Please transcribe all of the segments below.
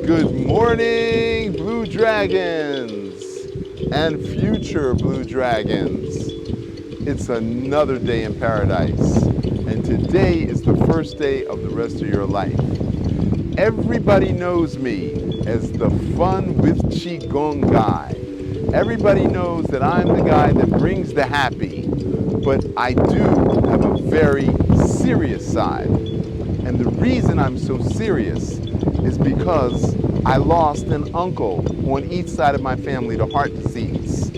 Good morning, Blue Dragons and future Blue Dragons. It's another day in paradise, and today is the first day of the rest of your life. Everybody knows me as the Fun with Qigong guy. Everybody knows that I'm the guy that brings the happy, but I do have a very serious side. And the reason I'm so serious is because I lost an uncle on each side of my family to heart disease.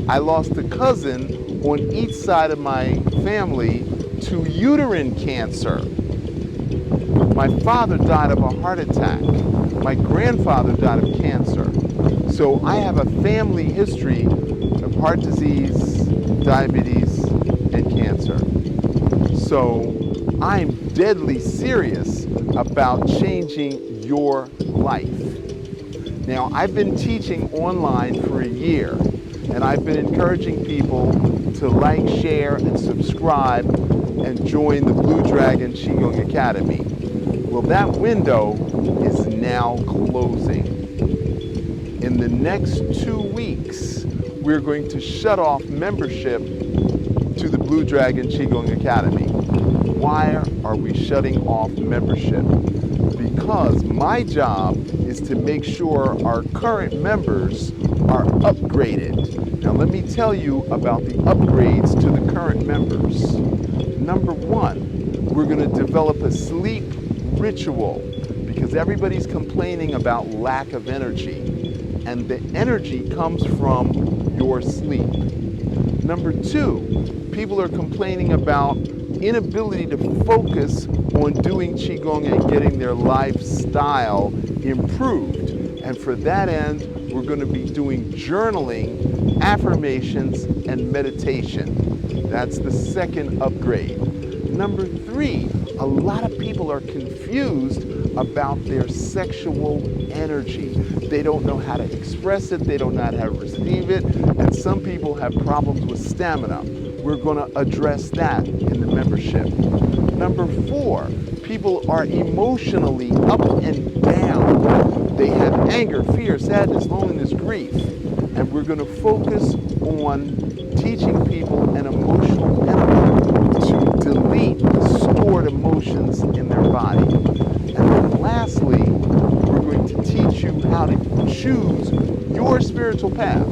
I lost a cousin on each side of my family to uterine cancer. My father died of a heart attack. My grandfather died of cancer. So I have a family history of heart disease, diabetes, and cancer. So I'm deadly serious about changing your life. Now, I've been teaching online for a year, and I've been encouraging people to like, share, and subscribe and join the Blue Dragon Qigong Academy. Well, that window is now closing. In the next 2 weeks, we're going to shut off membership to the Blue Dragon Qigong Academy. Why are we shutting off membership? Because my job is to make sure our current members are upgraded. Now let me tell you about the upgrades to the current members. Number one, we're going to develop a sleep ritual because everybody's complaining about lack of energy, and the energy comes from your sleep. Number two, people are complaining about inability to focus on doing Qigong and getting their lifestyle improved. And for that end, we're going to be doing journaling, affirmations, and meditation. That's the second upgrade. Number three, a lot of people are confused about their sexual energy. They don't know how to express it, they don't know how to receive it, and some people have problems with stamina. We're going to address that in the membership. Number four, people are emotionally up and down. They have anger, fear, sadness, loneliness, grief. And we're going to focus on teaching people an emotional enema to delete the stored emotions in their body. And then lastly, we're going to teach you how to choose your spiritual path.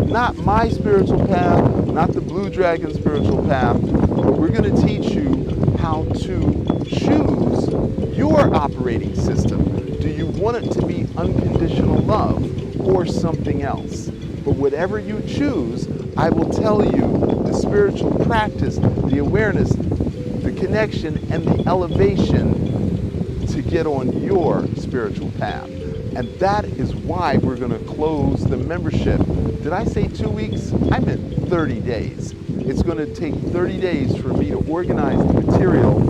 Not my spiritual path, not the Blue Dragon spiritual path, but we're going to teach you how to choose your operating system. Do you want it to be unconditional love or something else? But whatever you choose, I will tell you the spiritual practice, the awareness, the connection, and the elevation to get on your spiritual path. And that is why we're going to close the membership. Did I say 2 weeks? I meant 30 days. It's going to take 30 days for me to organize the material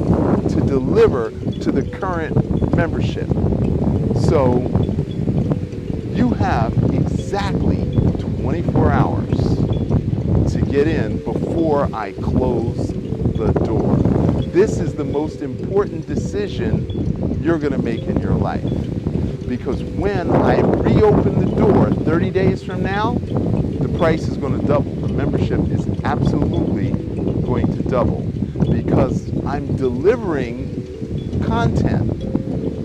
to deliver to the current membership. So you have exactly 24 hours to get in before I close the door. This is the most important decision you're going to make in your life. Because when I reopen the door 30 days from now, the price is going to double. The membership is absolutely going to double because I'm delivering content.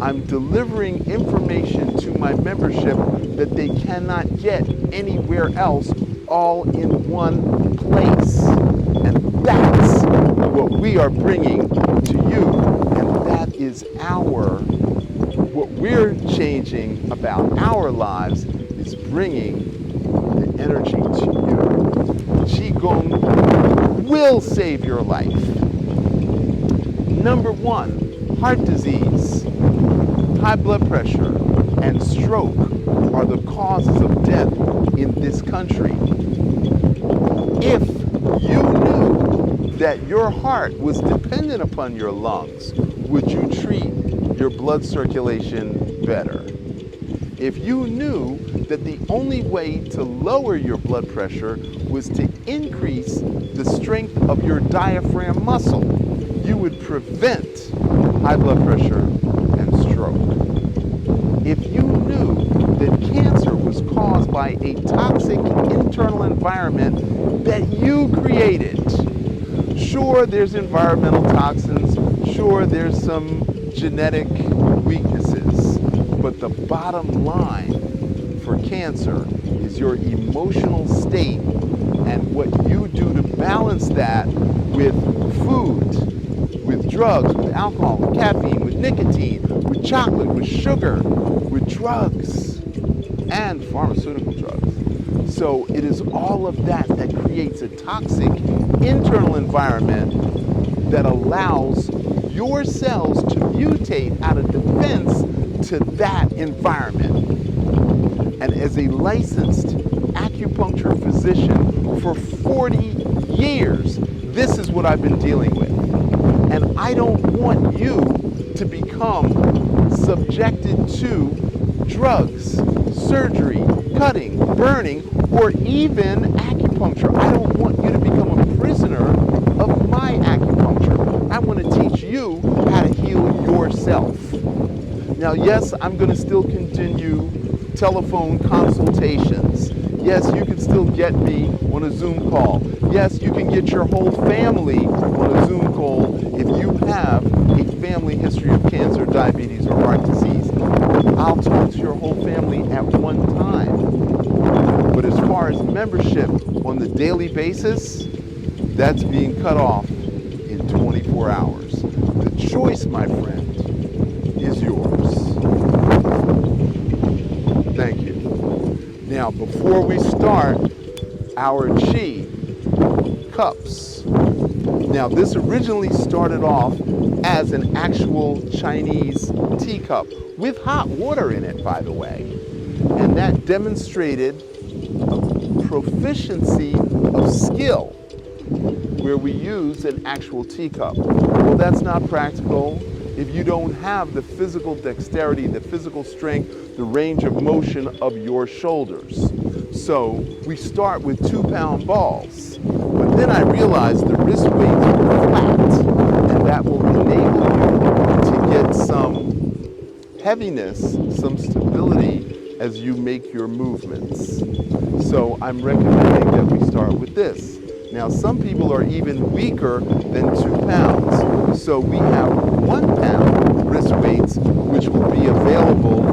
I'm delivering information to my membership that they cannot get anywhere else, all in one place. And that's what we are bringing to you. And that is what we're changing about our lives is bringing the energy to you. Qigong will save your life. Number one, heart disease, high blood pressure, and stroke are the causes of death in this country. If you knew that your heart was dependent upon your lungs, would you treat your blood circulation better? If you knew that the only way to lower your blood pressure was to increase the strength of your diaphragm muscle, you would prevent high blood pressure and stroke. If you knew by a toxic internal environment that you created. Sure, there's environmental toxins. Sure, there's some genetic weaknesses. But the bottom line for cancer is your emotional state and what you do to balance that with food, with drugs, with alcohol, with caffeine, with nicotine, with chocolate, with sugar, with drugs, and pharmaceutical drugs. So it is all of that that creates a toxic internal environment that allows your cells to mutate out of defense to that environment. And as a licensed acupuncture physician for 40 years, this is what I've been dealing with. And I don't want you to become subjected to drugs, surgery, cutting, burning, or even acupuncture. I don't want you to become a prisoner of my acupuncture. I want to teach you how to heal yourself. Now, yes, I'm going to still continue telephone consultations. Yes, you can still get me on a Zoom call. Yes, you can get your whole family on a Zoom call if you have a family history of cancer, diabetes, or heart disease. I'll talk to your whole family at one time. But as far as membership on the daily basis, that's being cut off in 24 hours. The choice, my friend, is yours. Thank you. Now, before we start our Qi cups, now this originally started off as an actual Chinese teacup with hot water in it, by the way. And that demonstrated a proficiency of skill where we use an actual teacup. Well, that's not practical if you don't have the physical dexterity, the physical strength, the range of motion of your shoulders. So we start with 2-pound balls, but then I realized the wrist weights were flat, and that will enable you to get some heaviness, some stability as you make your movements. So I'm recommending that we start with this. Now, some people are even weaker than 2 pounds. So we have 1 pound wrist weights, which will be available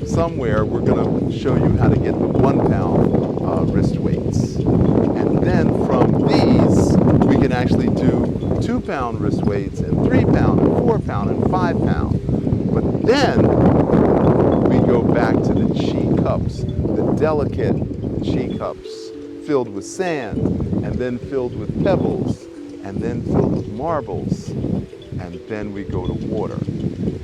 somewhere. We're going to show you how to get the 1 pound wrist weights. And then from these, we can actually do 2 pound wrist weights and 3 pound and 4 pound and 5 pound. But then we go back to the Qi cups, the delicate Qi cups, filled with sand, and then filled with pebbles, and then filled with marbles, and then we go to water.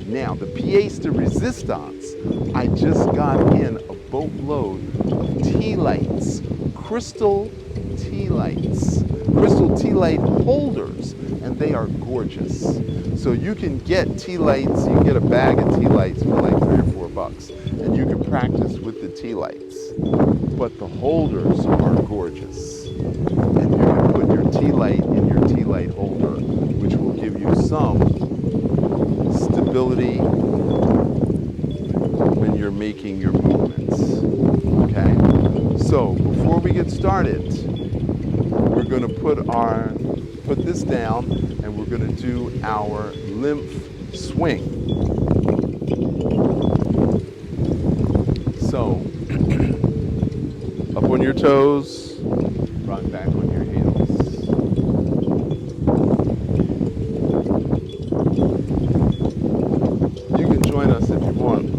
Now, the pièce de resistance, I just got in a boatload of tea lights, crystal tea lights, crystal tea light holders, and they are gorgeous. So you can get tea lights, you can get a bag of tea lights for like $3 or $4, and you can practice with the tea lights. But the holders are gorgeous. And you can put your tea light in your tea light holder, which will give you some stability when you're making your movements. Okay? So before we get started, we're going to put this down, and we're going to do our lymph swing. So, up on your toes, rock back on your heels. You can join us if you want.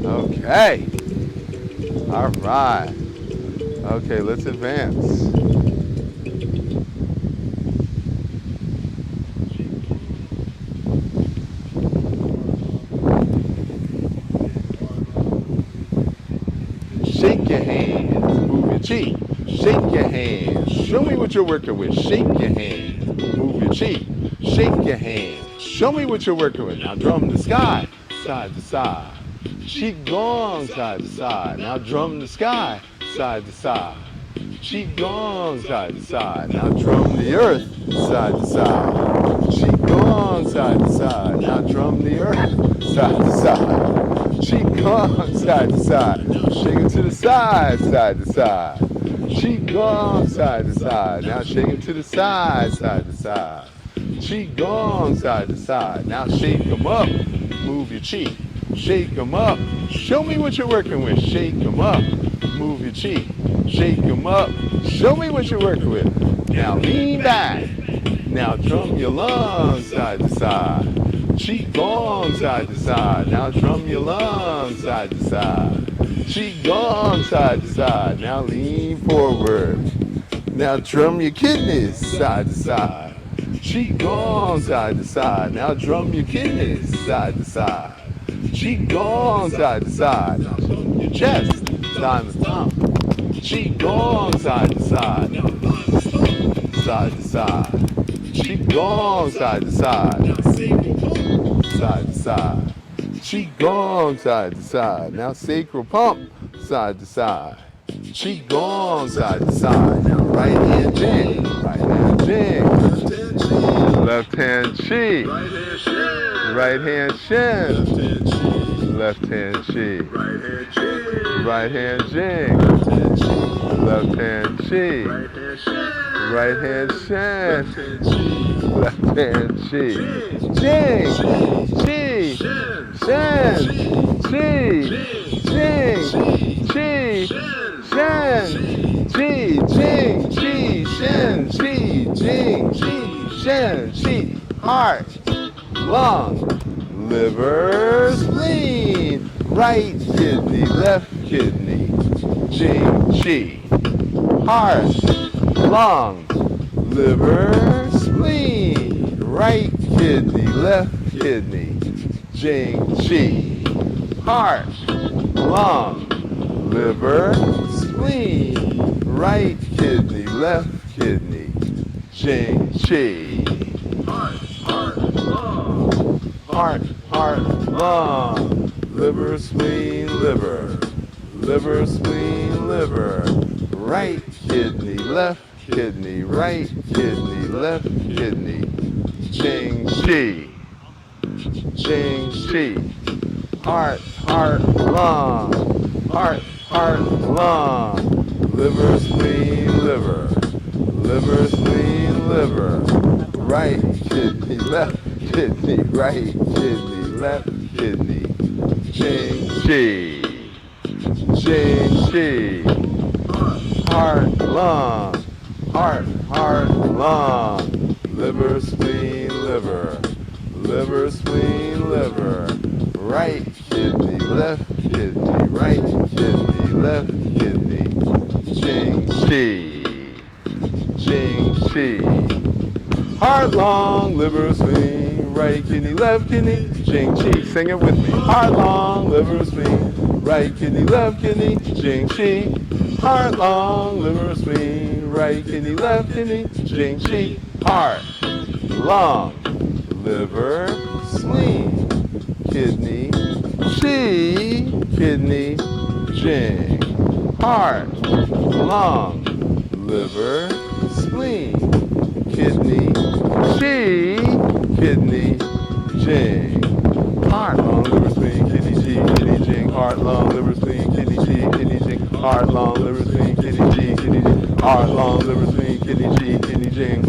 Okay. All right. Okay, let's advance. Shake your hands, move your cheek. Shake your hands, show me what you're working with. Shake your hands, move your cheek. Shake your hands, show me what you're working with. Now drum the sky, side to side. Qigong, side to side. Now drum the sky, side to side. Qigong, side to side. Now drum the earth, side to side. Qigong, side to side. Now drum the earth, side to side. Qigong, side to side. Shake it to the side, side to side. Qigong, side to side. Now shake it to the side, side to side. Qigong, side to side. Now shake them up, move your cheek. Shake them up, show me what you're working with. Shake them up, move your cheek. Shake them up, show me what you're working with. Now lean back, now drum your lungs side to side. Qigong, side to side. Now drum your lungs side to side. Qigong, side to side. Now lean forward. Now drum your kidneys side to side. Qigong, side to side. Now drum your kidneys side to side. Qigong, side to side. Now drum your chest side to side. Qigong, side to side. Now side to side. Qigong, side to side. Now side to side. Qigong, side to side. Now sacral pump, side to side. Qigong, side to side. Now right hand jig, right hand jig. Left hand chi, right hand shin. Left hand chi, right hand jig. Left hand chi, right hand shin. Left hand chi, jig, chi, shin, chi, jig, chi, shin, chi, jig, chi, shin, chi, jig, chi, shin, chi. Heart, lung, liver, spleen, right kidney, left kidney, jing, chi. Heart, lung, liver, spleen, right kidney, left kidney, jing, chi. Heart, lung, liver, spleen, right kidney, left kidney, jing, chi. Heart, lung, liver, spleen, liver, liver, spleen, liver, right kidney, left kidney, right kidney, left kidney, jing, chi, jing, chi. Heart, lung, lung, liver, spleen, liver, liver, spleen, liver, right kidney, left kidney, right kidney, left kidney, jing, chi, jing, chi. Heart, lung, lung, liver, spleen, liver, liver, spleen, liver, right kidney, left kidney, right kidney, left kidney, jing, chi, jing, chi. Heart, lung, liver, spleen, right kidney, left kidney, jing, chi. Sing it with me. Heart, lung, liver, spleen, right kidney, left kidney, jing, chi. Heart, lung, liver, spleen, right kidney, left kidney, jing, chi. Heart, lung, liver, spleen, kidney, chi, kidney, jing. Heart, lung, liver, spleen, kidney, chi, kidney, jing. Heart, lung, liver, spleen, kidney, G, kidney, jing. Heart, lung, liver, spleen, kidney, G, kidney, jing. Heart, lung, liver, spleen, kidney, G, kidney, jing. Heart, lung, liver, spleen, kidney, G, kidney, jing.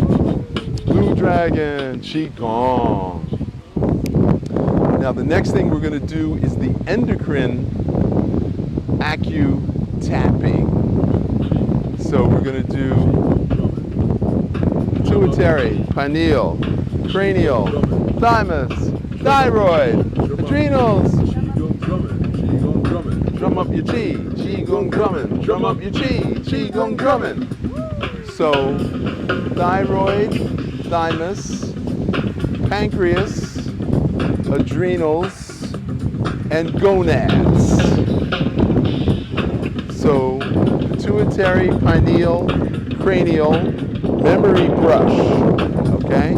Blue Dragon, Qigong. Now the next thing we're going to do is the endocrine tapping. So we're going to do pituitary, pineal, cranial, thymus, thyroid, adrenals. Drum up your chi, Qigong drumming. Drum up your chi, Qigong drumming. So thyroid, thymus, pancreas, adrenals, and gonads. So pituitary, pineal, cranial, memory brush. Okay?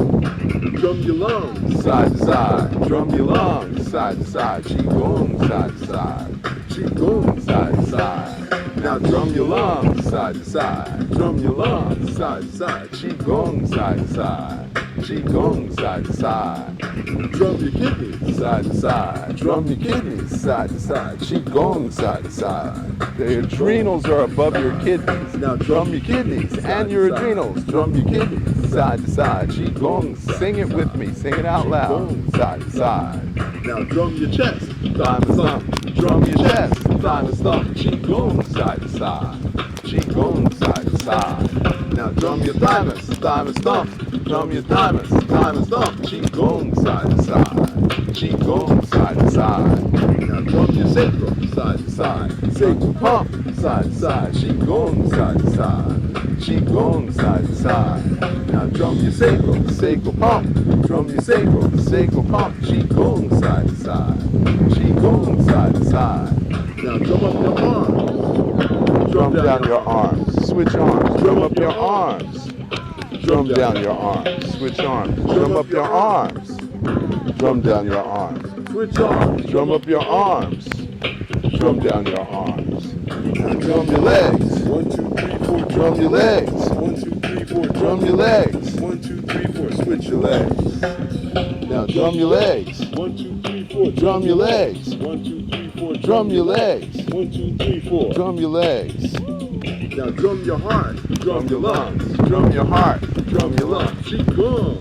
Drum your lungs side to side. Drum your lungs side to side. Qigong side to side. Qigong side to side. Now drum your lungs side to side. Drum your lungs side to side. Qigong side to side. Qigong side to side. Drum your kidneys side to side. Drum your kidneys side to side. Qigong side to side. The adrenals are above your kidneys. Now drum your kidneys and your adrenals. Drum your kidneys side to side. Qigong, sing it with me. Sing it out loud. Side to side. Now drum your chest, thymus thump. Drum your chest, thymus thump. Qigong side to side. Qigong side to side. Now drum your thymus, thymus thump. Drum your thymus, thymus thump. Qigong side to side. Qigong side to side. Now drum your sacral side to side. Sacral pump side to side. Qigong side to side. Qigong side to side. Now drum your sacral, sacral pump. Drum your sacral, sacral pump. Qigong side to side. Qigong side to side. Now drum up your arms. Drum down your arms. Switch arms. Drum up your arms. Drum down your arms. Switch arms. Drum up your arms. Drum down your arms. Switch arms. Drum up your arms. Drum down your arms. Now drum your legs. 1, 2, 3, 4. Drum your legs. 1, 2, 3, 4. Drum your legs. 1, 2, 3, 4. Switch your legs. Now drum your legs. 1, 2, 3, 4. Drum your legs. 1, 2, 3, 4. Drum your legs. 1, 2, 3, 4. Drum your legs. Now drum your heart. Drum your lungs. Drum your heart. Drum your lungs. Qigong.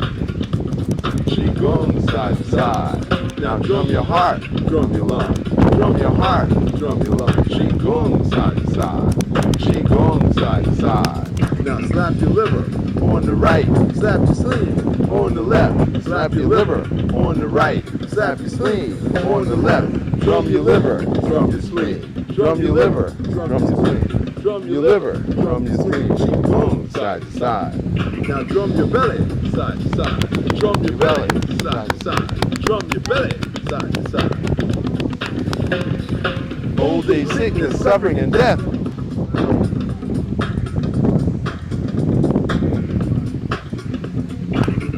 Qigong side to side. Now drum your heart. Drum your lungs. Drum your heart. Drum your lungs. Qigong side to side. Qigong side to side. Now slap your liver on the right. Slap your spleen on the left. Slap your liver on the right. Slap your spleen on the left. Drum your liver. Drum your spleen. Drum your liver. Drum your spleen. Drum your liver, drum your spleen, Qigong side to side. Now drum your belly, side to side. Drum your belly, side to side. Drum your belly, side to side. Old age, sickness, suffering, and death.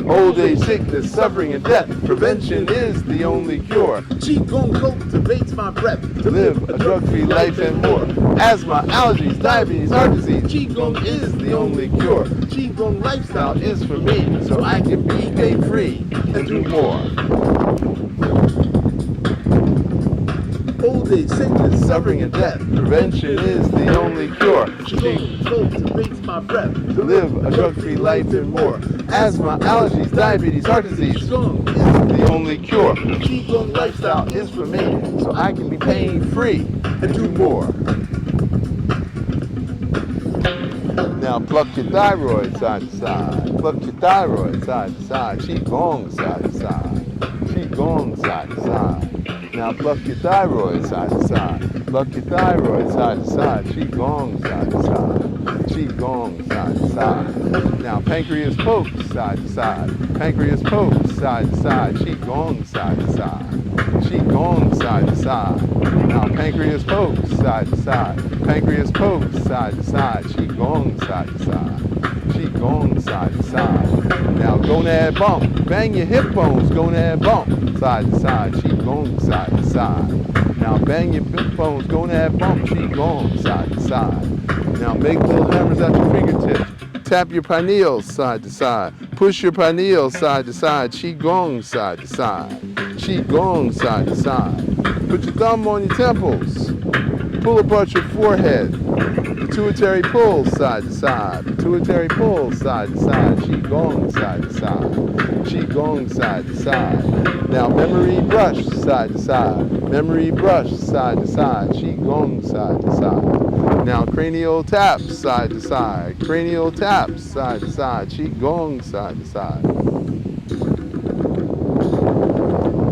Old age, sickness, suffering, and death. Prevention is the only cure. Qigong cultivates my breath to live a drug-free life and more. Asthma, allergies, diabetes, heart disease. Qigong is the only cure. Qigong lifestyle is for me, so I can be pain-free and do more. Old age, sickness, suffering, and death. Prevention is the only cure. Qigong cultivates my breath to live a drug-free life and more. Asthma, allergies, diabetes, heart disease. Qigong is the only cure. Qigong lifestyle is for me, so I can be pain-free and do more. Now pluck your thyroid side to side. Pluck your thyroid side to side. Qigong side to side. Qigong side to side. Now pluck your thyroid side to side. Pluck your thyroid side to side. Qigong side to side. Qigong side to side. Now pancreas poke side to side. Pancreas poke side to side. Qigong side to side. Qigong side to side. Now pancreas poke side to side. Pancreas poke side to side. Qigong side to side. Qigong side to side. Now gonad bump. Bang your hip bones. Gonad bump. Side to side. Qigong side to side. Now bang your hip bones. Gonad bump. Qigong side to side. Now make little hammers at your fingertips. Tap your pineals side to side. Push your pineals side to side. Qigong side to side. Qigong side to side. Put your thumb on your temples. Pull apart your forehead. Pituitary pull side to side. Pituitary pull side to side. Qigong side to side. Qigong side to side. Now memory brush side to side. Memory brush side to side. Qigong side to side. Now cranial taps side to side. Cranial taps side to side. Qigong side to side.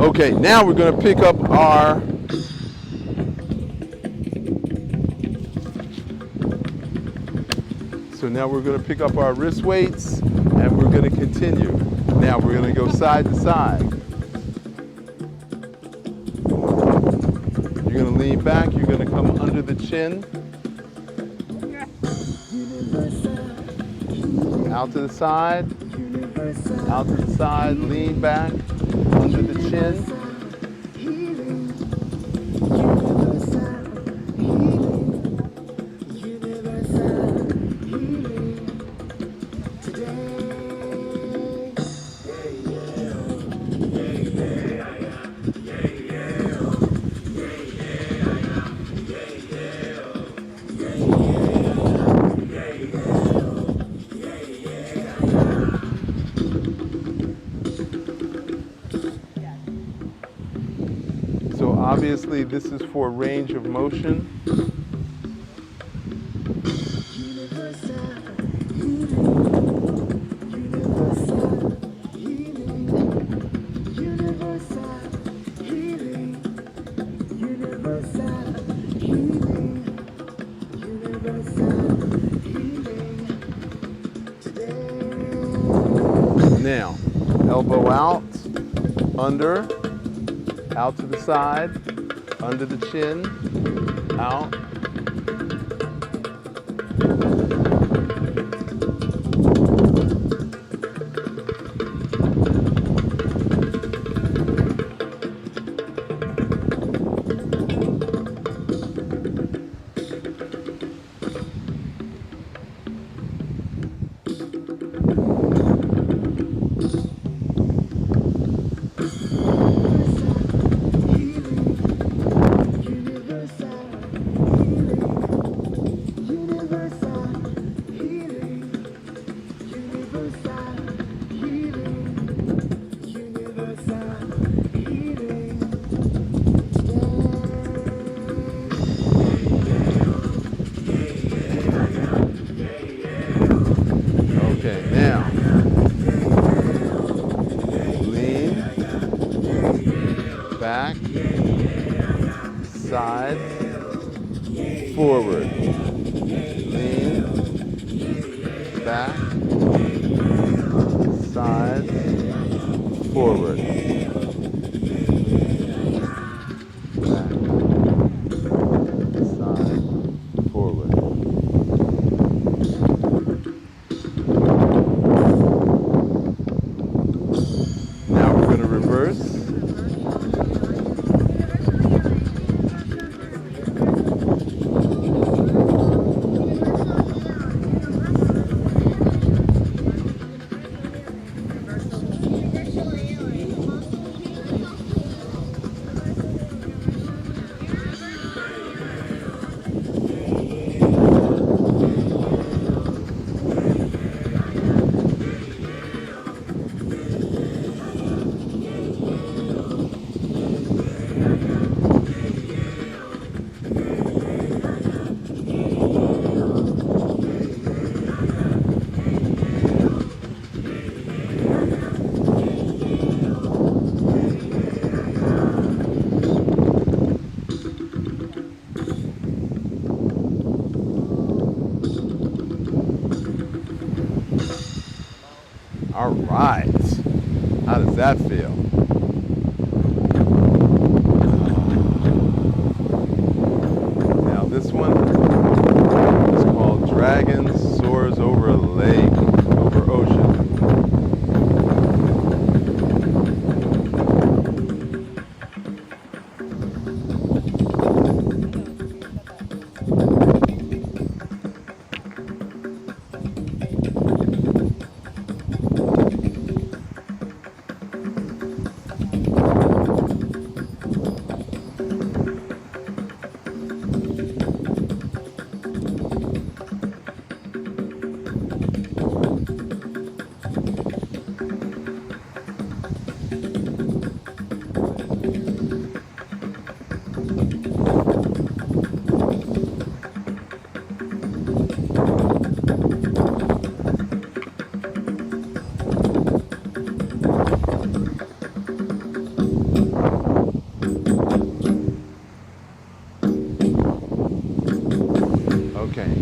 Okay, now we're going to pick up our wrist weights, and we're going to continue. Now we're going to go side to side. You're going to lean back. You're going to come under the chin. Out to the side. Out to the side. Lean back. Under the chin. So obviously this is for range of motion. Now, elbow out, under, out to the side, under the chin, out. Okay, now, lean, back, side, forward, lean, back, side, forward, back, side, forward. Now we're going to reverse. All right. How does that feel? Now this one is called Dragon Soars Over a Lake, over ocean.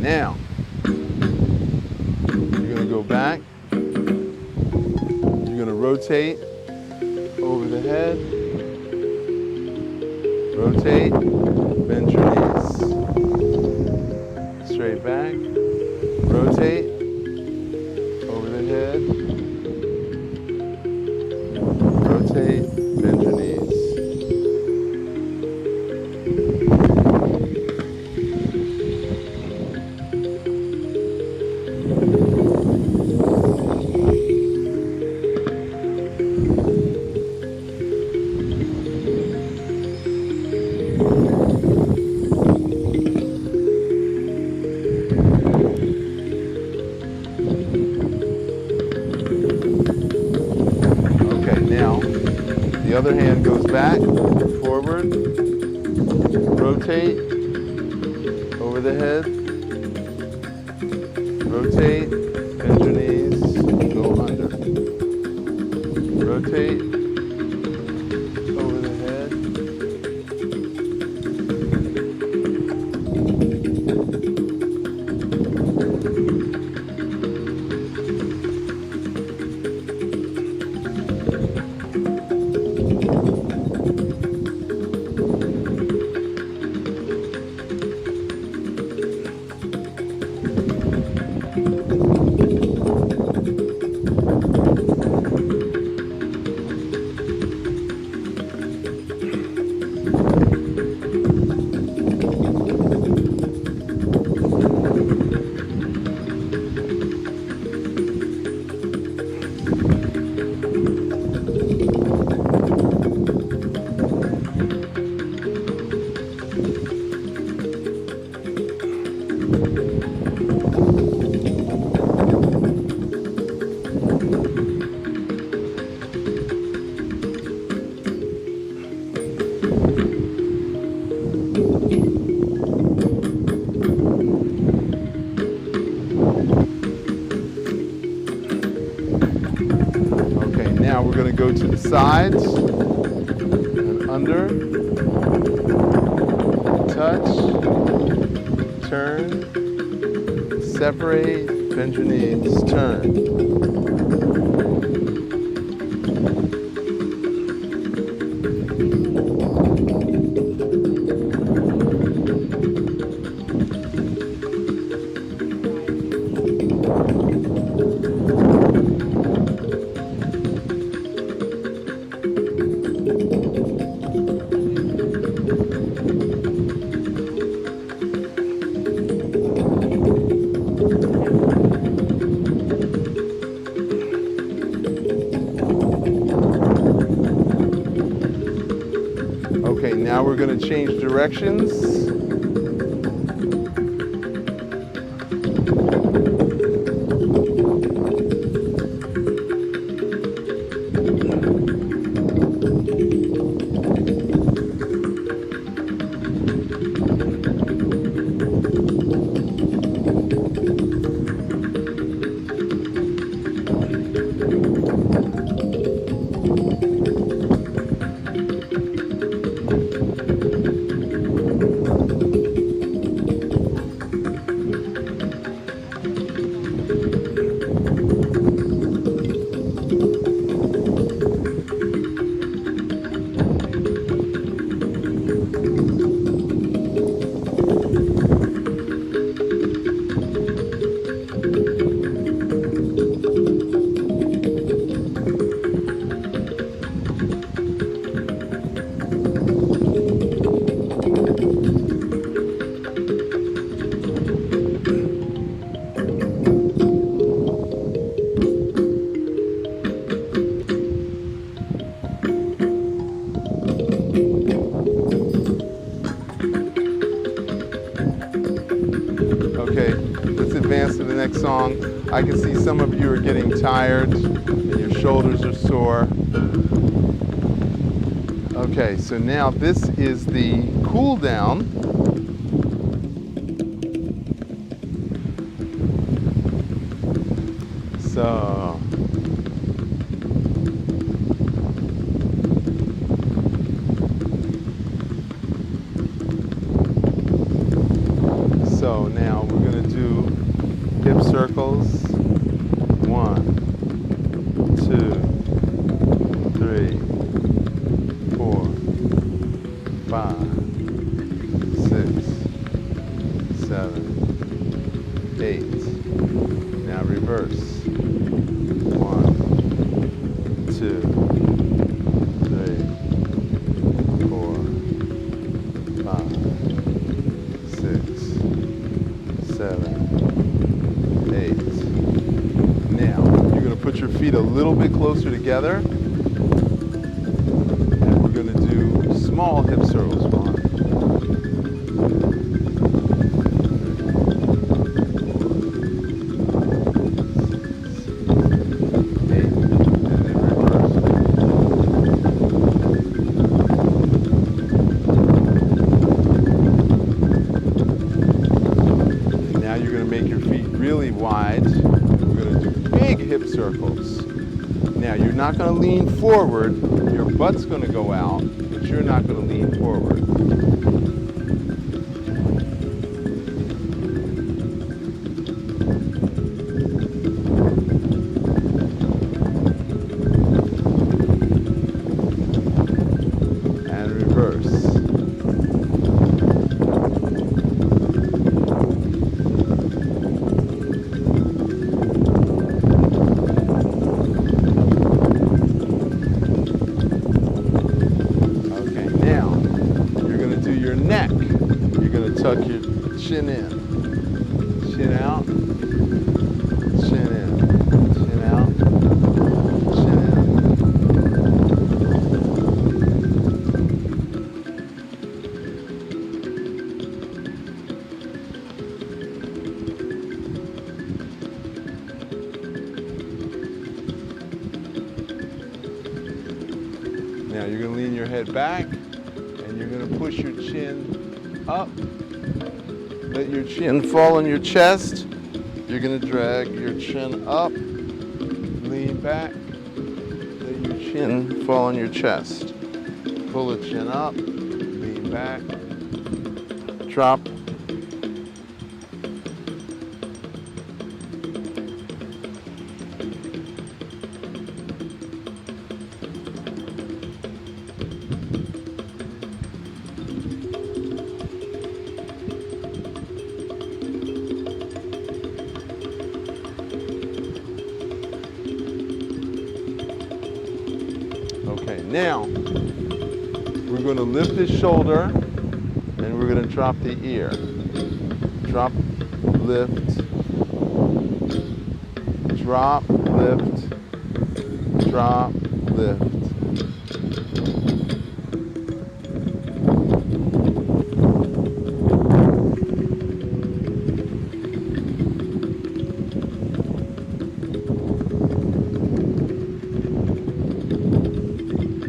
now you're going to go back. You're going to rotate over the head. Rotate, bend your knees. Straight back. Rotate over the head. Rotate, bend your knees. Now, the other hand goes back, forward, rotate, over the head, rotate, bend your knees, go under. Rotate, over the head. Now we're going to go to the sides and under, touch, turn, separate, bend your knees, turn. Okay, now we're going to change directions. Okay, let's advance to the next song. I can see some of you are getting tired and your shoulders are sore. Okay, so now this is the cool down. So now we're going to do circles. 1, 2, 3, 4, 5, 6, 7, 8. Now reverse. 1, 2, 3, 4, 5, 6, 7, 8. Now, you're going to put your feet a little bit closer together, and we're going to do small hip circles. 1, 8, and then reverse. Now you're going to make your feet really wide. We're going to do big hip circles. Now you're not going to lean forward. Your butt's going to go out, but you're not going to lean forward. And reverse. Your neck. You're going to tuck your chin in. Chin out. Chin in. Chin out. Chin in. Now you're going to lean your head back. You're going to push your chin up. Let your chin fall on your chest. You're going to drag your chin up. Lean back. Let your chin fall on your chest. Pull the chin up. Lean back. Drop. Okay, now we're going to lift the shoulder and we're going to drop the ear. Drop, lift, drop, lift, drop, lift.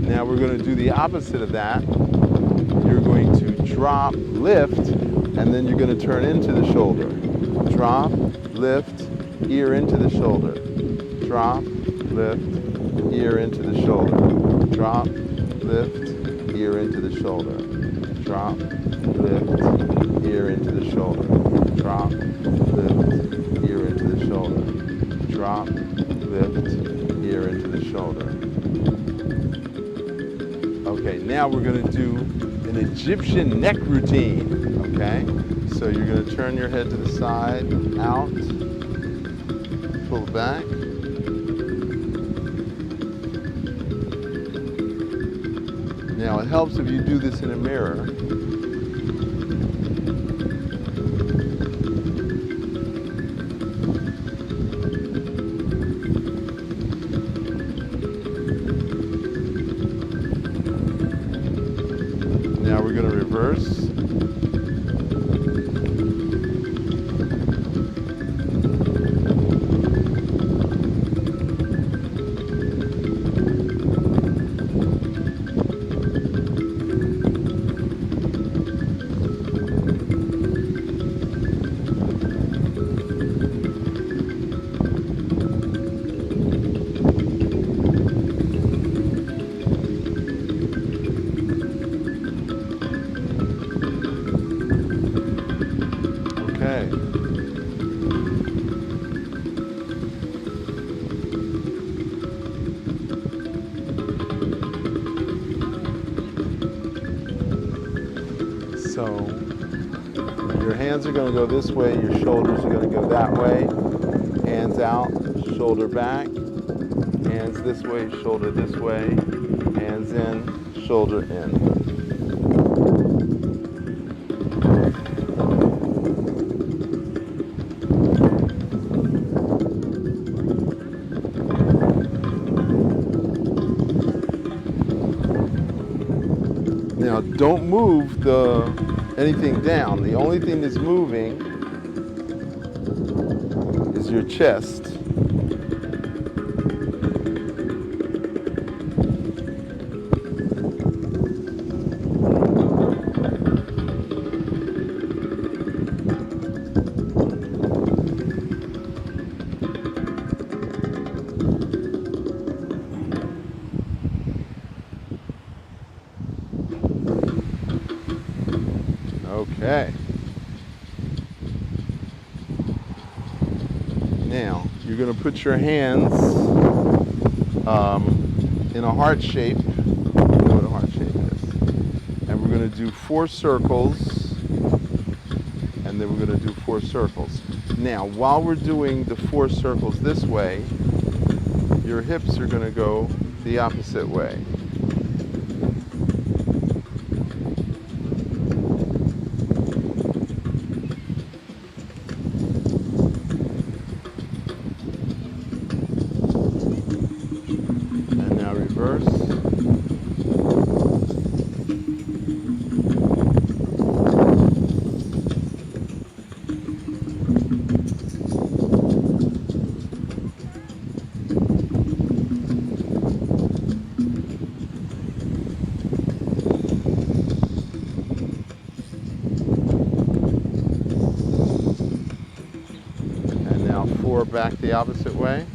Now we're going to do the opposite of that. You're going to drop, lift, and then you're going to turn into the shoulder. Drop, lift, ear into the shoulder. Drop, lift, ear into the shoulder. Drop, lift, ear into the shoulder. Drop, lift, ear into the shoulder. Drop, lift, ear into the shoulder. Drop, lift, ear into the shoulder. Okay, now we're going to do an Egyptian neck routine, okay? So you're going to turn your head to the side, out, pull back. Now it helps if you do this in a mirror. Now we're going to reverse. So your hands are going to go this way, your shoulders are going to go that way. Hands out, shoulder back. Hands this way, shoulder this way. Hands in, shoulder in. Now don't move anything down. The only thing that's moving is your chest. Okay. Now, you're going to put your hands in a heart shape. You know what a heart shape is. And we're going to do 4 circles. And then we're going to do 4 circles. Now, while we're doing the 4 circles this way, your hips are going to go the opposite way. Reverse. And now 4 back the opposite way.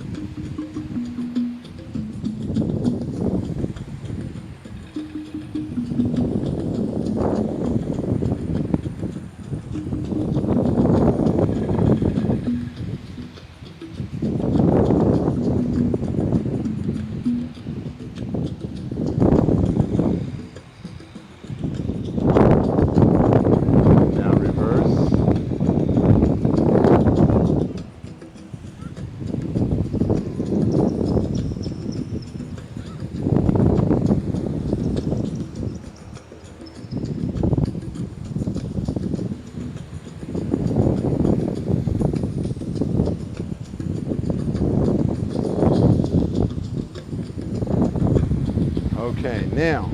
Okay, now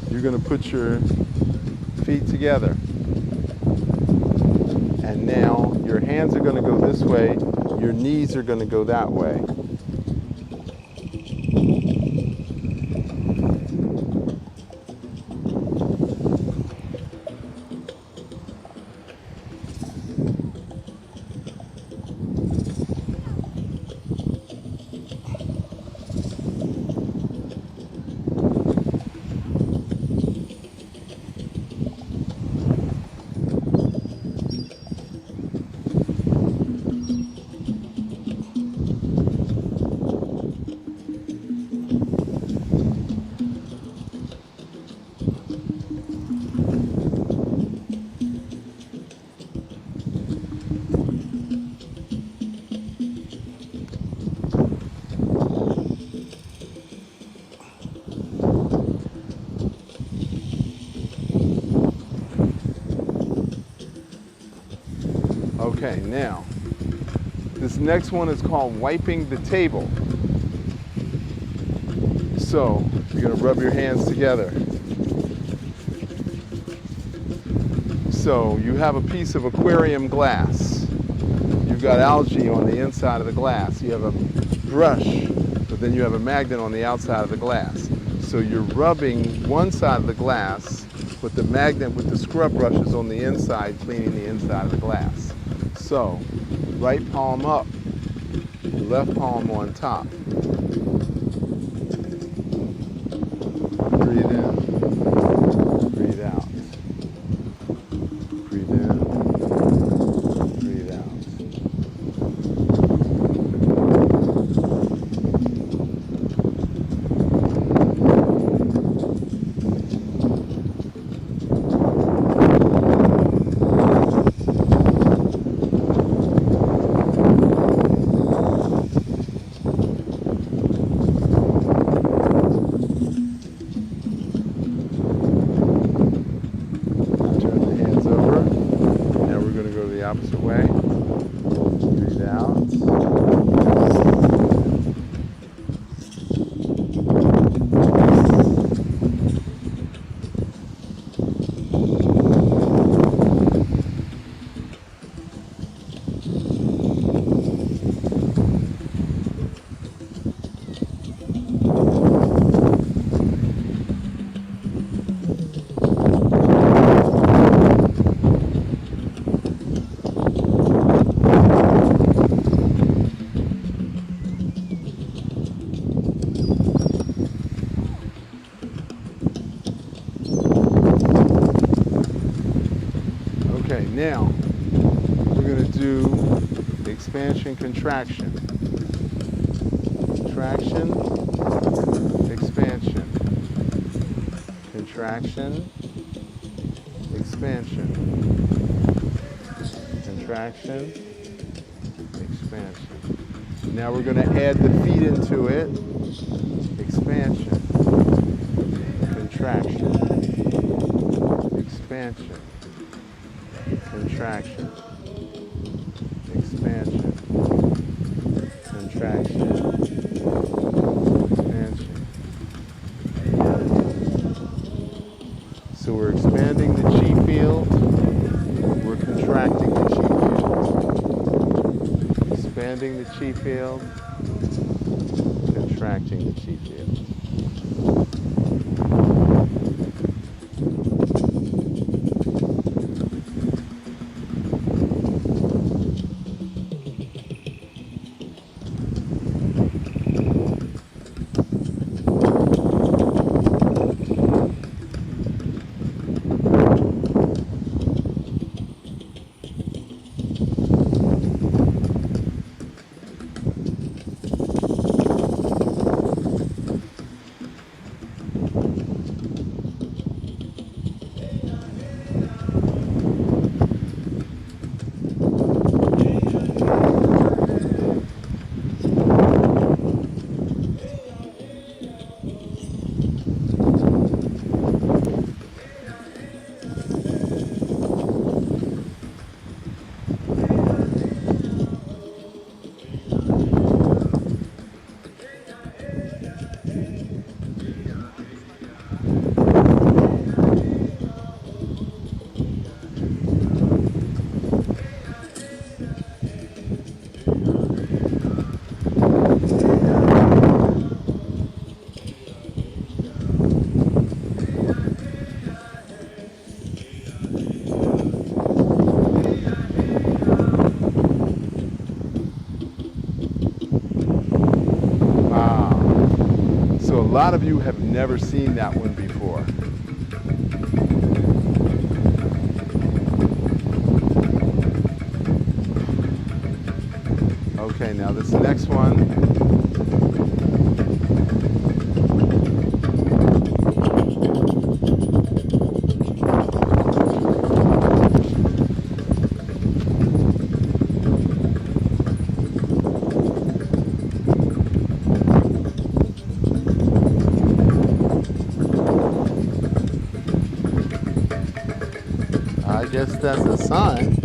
you're going to put your feet together. And now your hands are going to go this way, your knees are going to go that way. Okay, now, this next one is called wiping the table. So, you're going to rub your hands together. So, you have a piece of aquarium glass. You've got algae on the inside of the glass. You have a brush, but then you have a magnet on the outside of the glass. So, you're rubbing one side of the glass with the magnet with the scrub brushes on the inside, cleaning the inside of the glass. So, right palm up, left palm on top. Breathe in, breathe out. Breathe in, breathe out. Now, we're going to do expansion, contraction. Contraction, expansion. Contraction, expansion. Contraction, expansion. Now we're going to add the feet into it. Expansion, contraction, expansion, contraction, expansion, contraction, expansion. So we're expanding the chi field, we're contracting the chi field. Expanding the chi field, contracting the chi field. So a lot of you have never seen that one before. Okay, now this next one. I guess that's a sign.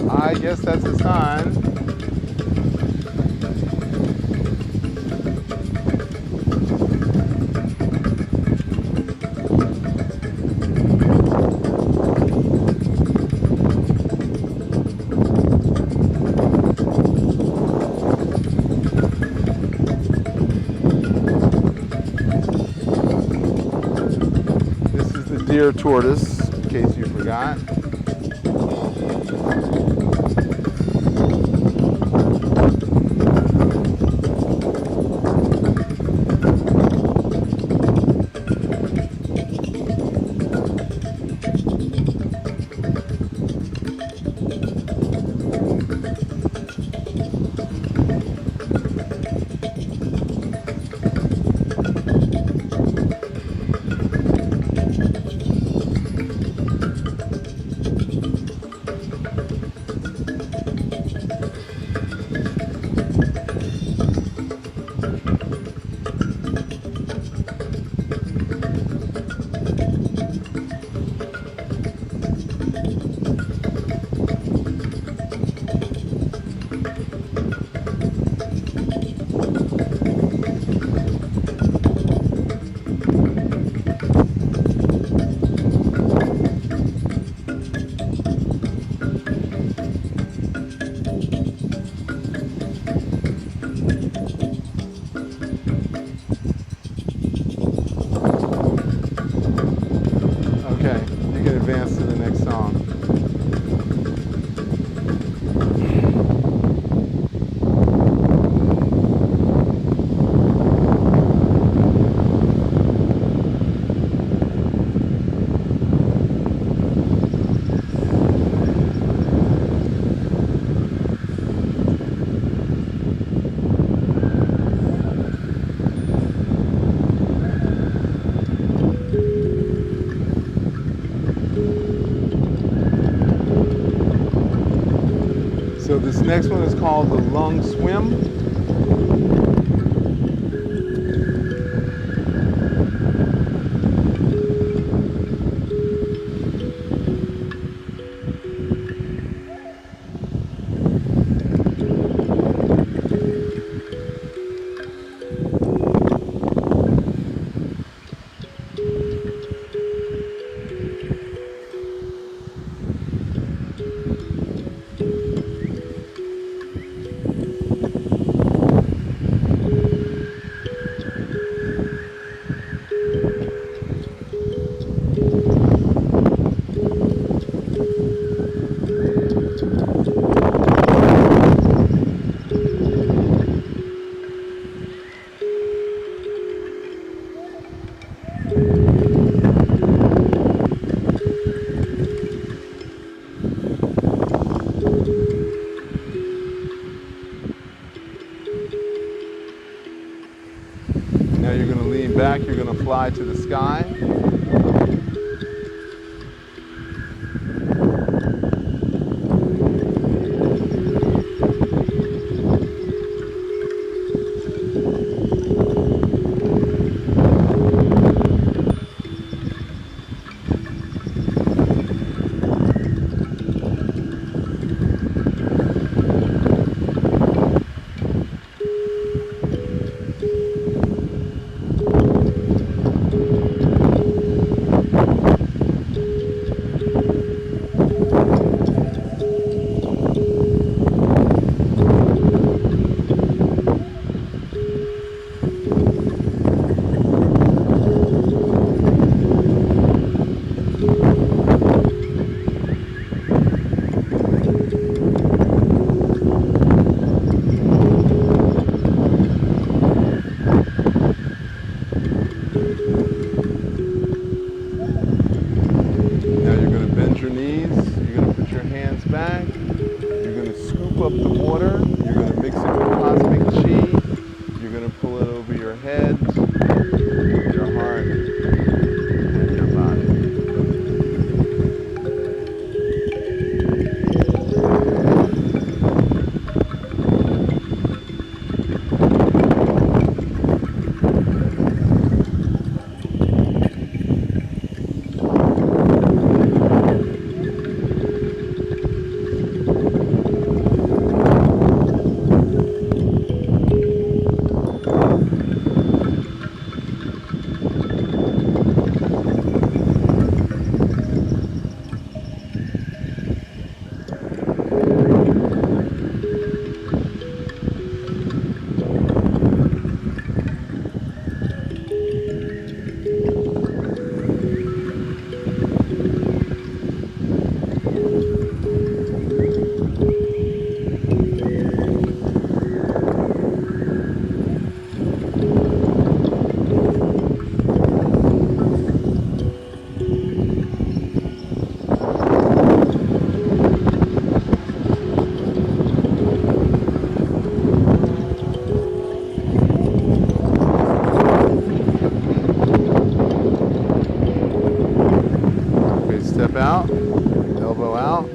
I guess that's a sign. This is the deer tortoise. In case you forgot. This next one is called the lung swim. Now you're going to lean back, you're going to fly to the sky. Your knees, you're going to put your hands back, you're going to scoop up the water, you're going to mix it with cosmic chi, you're going to pull it over your head, your heart, and your body. Step out, elbow out.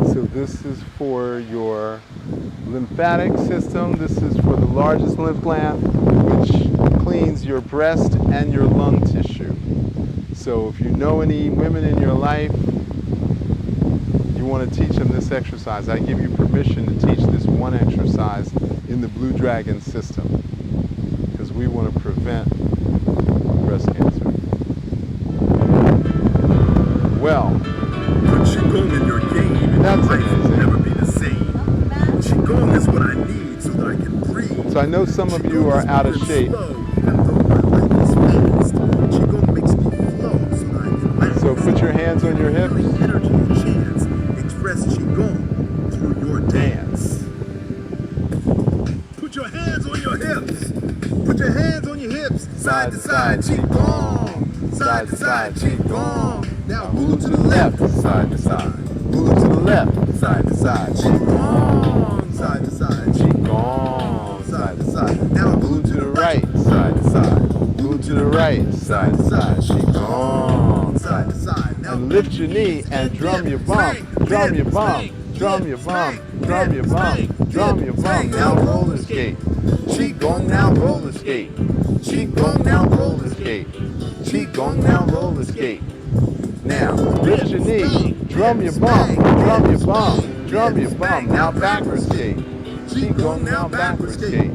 So this is for your lymphatic system. This is for the largest lymph gland, which cleans your breast and your lung tissue. So if you know any women in your life, you want to teach them this exercise. I give you permission to teach this one exercise in the Blue Dragon system, because we want to prevent breast cancer. Well, put Qigong in your game and that's your life will amazing. never be the same. Qigong is what I need so that I can breathe. So I know some of you are out of shape. Put your hands on your hips. Healing energy and chance. Express Qigong through your dance. Put your hands on your hips. Put your hands on your hips. Side to side, Qigong. Side to side, Qigong. Now move to the left. Side to side. Move to the left. Side to side. Qigong. Side to side, Qigong. side to side. Now Move to the right. Side to side. Move to the right. Side to side. Qigong. Side to side. Now And lift your knee and drum your bum. Drum your bum. Drum your bum. Drum your bum. Drum your bum. Now roller skate. Qigong, now roller skate. Qigong, now roller skate. Qigong, now roller skate. Now lift your knee, drum your bum, drum your bum, drum your bum. Now backward skate. Qigong, now backward skate.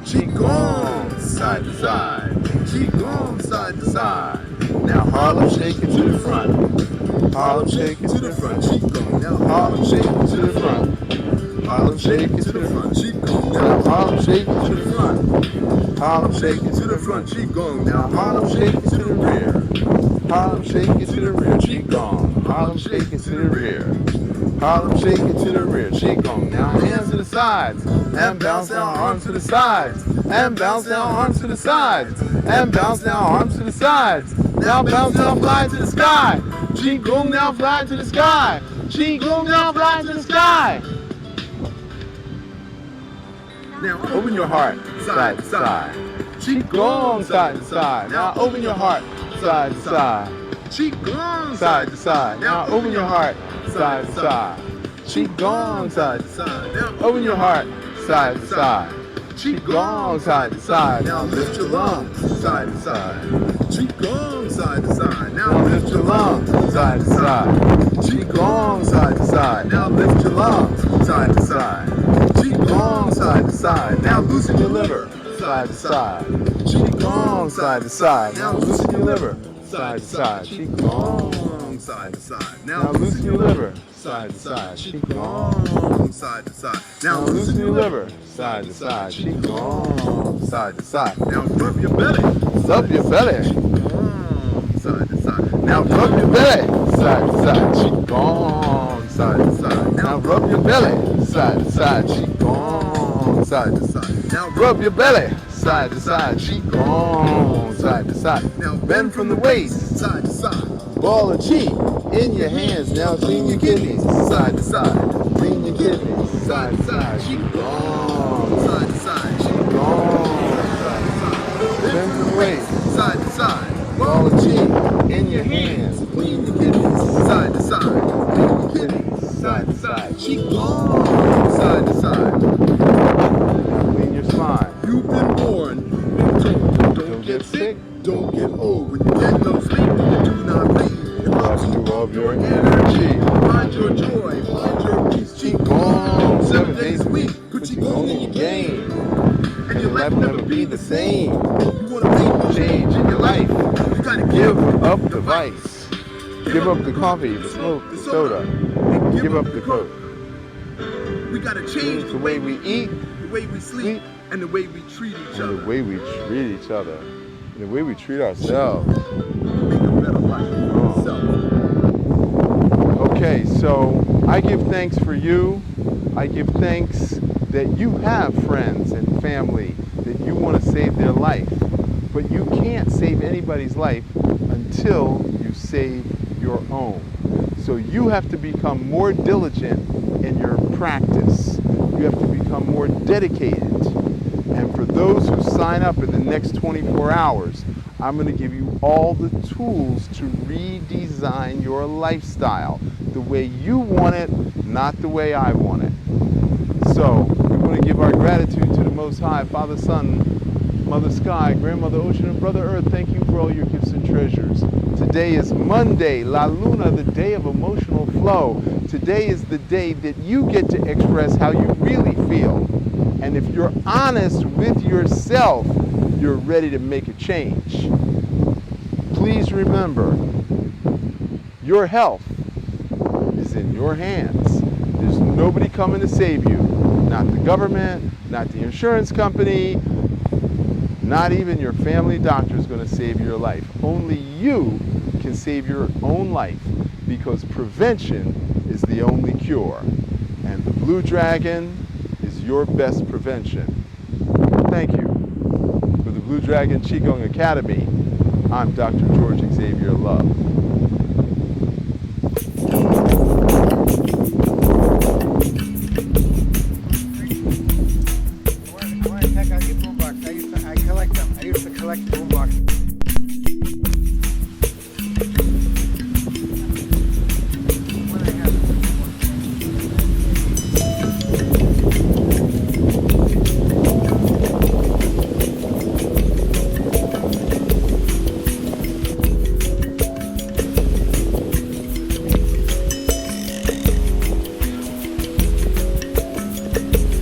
Qigong, side to side. Qigong, side to side. Now Harlem shake it to the front. Harlem shake it to the front. Qigong. Now Harlem shake it to the front. Harlem shake it to the front. Qigong. Now Now Harlem shake it to the front. Harlem shake it to the front. Qigong. Now Now Harlem shake it to the rear. Harlem shake it to the rear. Qigong. Harlem shake it to the rear. Harlem shake it to the rear. Qigong. Now hands to the sides. And bounce down, arms to the sides. And bounce down, arms to the sides. And bounce down, arms to the sides. Now bounce down, fly to the sky. Qigong, now fly to the sky. Qigong, now fly to the sky. Now Open your heart, side to side. Qigong, side to side. Now open your heart, side to side. Qigong. Side to side. Now open your heart, side to side. Qigong, side to side. Now Open your heart, side to side. Qigong, side to side. Now lift your lungs. Side to side. Qigong. Side to side. Now Now lift your lungs, side to side. Qigong, side to side. Now lift your lungs, side to side. Qigong, side to side. Now loosen your liver, side to side. Qigong, side to side. Now loosen your liver, side to side. Qigong, side to side. now loosen your liver, side to side. Qigong, Side to side. now Now loosen your liver, side to side. Qigong, side to side. Now rub your belly. Rub your belly. Side to side. Now rub your belly, side to side. Qigong, side to side. Now rub your belly, side to side. Qigong, side to side. Now Rub your belly, side to side. Qigong, side to side. Now Bend from the waist. side to side. Ball of chi in your hands. Now clean your kidneys, side to side. Clean your kidneys, side to side. Qigong, Side to side. Qigong. Side to side. Bend from the waist. Side to side. Ball of chi in your hands. Clean your kidneys, Side to side. clean your kidneys, side to side. Qigong. Side to side. Now clean your spine. You've been born. You've been told. Don't get sick. Don't get old. When you get no sleep, you do not breathe. Muster of your energy. Find your joy. Find your peace. Qigong, 7 days a week. Put Qigong in your game. And your life will never be the same. same. You want to make a Change in your life. You gotta Give up the vice. Give up the coffee, the smoke, the soda. And give up the coke. We gotta change Change the way we eat, the way we sleep, and the way we treat each and other. the way we treat each other, and the way we treat ourselves. Make a better life for yourself. Okay, so I give thanks for you. I give thanks that you have friends and family that you want to save their life. But you can't save anybody's life until you save your own. So you have to become more diligent in your practice. You have to become more dedicated. And for those who sign up in the next 24 hours, I'm going to give you all the tools to redesign your lifestyle the way you want it, not the way I want it. So we want to give our gratitude to the Most High, Father, Son, Mother Sky, Grandmother Ocean, and Brother Earth. Thank you for all your gifts and treasures. Today is Monday, La Luna, the day of emotional flow. Today is the day that you get to express how you really feel. And if you're honest with yourself, you're ready to make a change. Please remember, your health is in your hands. There's nobody coming to save you. Not the government, not the insurance company, not even your family doctor is going to save your life. Only you can can save your own life, because prevention is the only cure. And the Blue Dragon is your best prevention. Thank you. For the Blue Dragon Qigong Academy, I'm Dr. George Xavier Love.